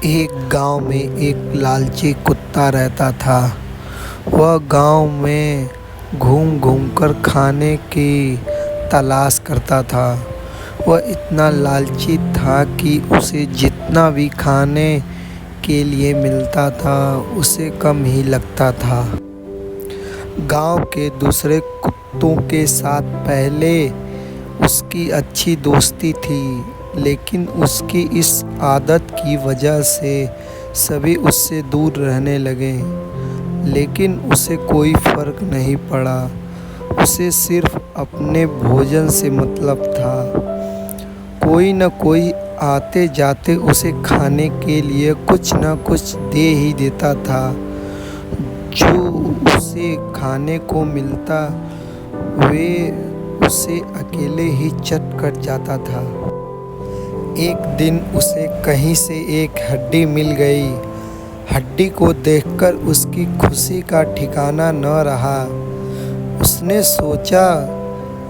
एक गांव में एक लालची कुत्ता रहता था। वह गांव में घूम घूम कर खाने की तलाश करता था। वह इतना लालची था कि उसे जितना भी खाने के लिए मिलता था उसे कम ही लगता था। गांव के दूसरे कुत्तों के साथ पहले उसकी अच्छी दोस्ती थी, लेकिन उसकी इस आदत की वजह से सभी उससे दूर रहने लगे। लेकिन उसे कोई फर्क नहीं पड़ा। उसे सिर्फ अपने भोजन से मतलब था। कोई न कोई आते जाते उसे खाने के लिए कुछ न कुछ दे ही देता था। जो उसे खाने को मिलता वे उसे अकेले ही चट कर जाता था। एक दिन उसे कहीं से एक हड्डी मिल गई। हड्डी को देखकर उसकी खुशी का ठिकाना न रहा। उसने सोचा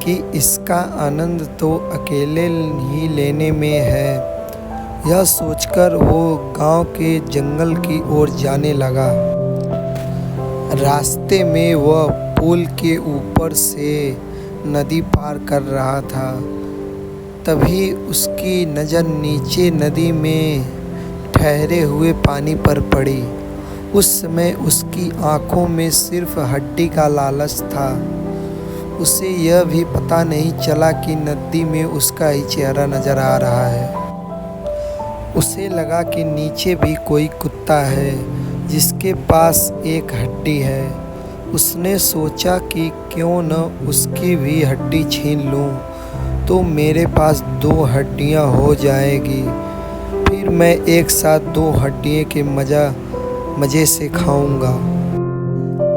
कि इसका आनंद तो अकेले ही लेने में है। यह सोचकर वो गांव के जंगल की ओर जाने लगा। रास्ते में वह पुल के ऊपर से नदी पार कर रहा था। तभी उसकी नज़र नीचे नदी में ठहरे हुए पानी पर पड़ी। उस समय उसकी आंखों में सिर्फ हड्डी का लालच था। उसे यह भी पता नहीं चला कि नदी में उसका ही चेहरा नजर आ रहा है। उसे लगा कि नीचे भी कोई कुत्ता है जिसके पास एक हड्डी है। उसने सोचा कि क्यों न उसकी भी हड्डी छीन लूं, तो मेरे पास 2 हड्डियां हो जाएगी। फिर मैं एक साथ 2 हड्डियों के मज़े से खाऊंगा।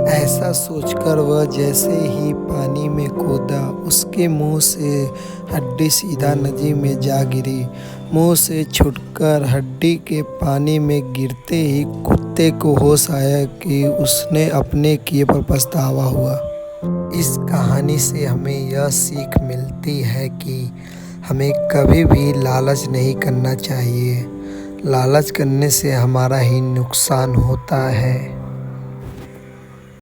ऐसा सोचकर वह जैसे ही पानी में कूदा, उसके मुंह से हड्डी सीधा नदी में जा गिरी। मुंह से छूटकर हड्डी के पानी में गिरते ही कुत्ते को होश आया कि उसने अपने किए पर पछतावा हुआ। इस कहानी से हमें यह सीख मिलती है कि हमें कभी भी लालच नहीं करना चाहिए। लालच करने से हमारा ही नुकसान होता है।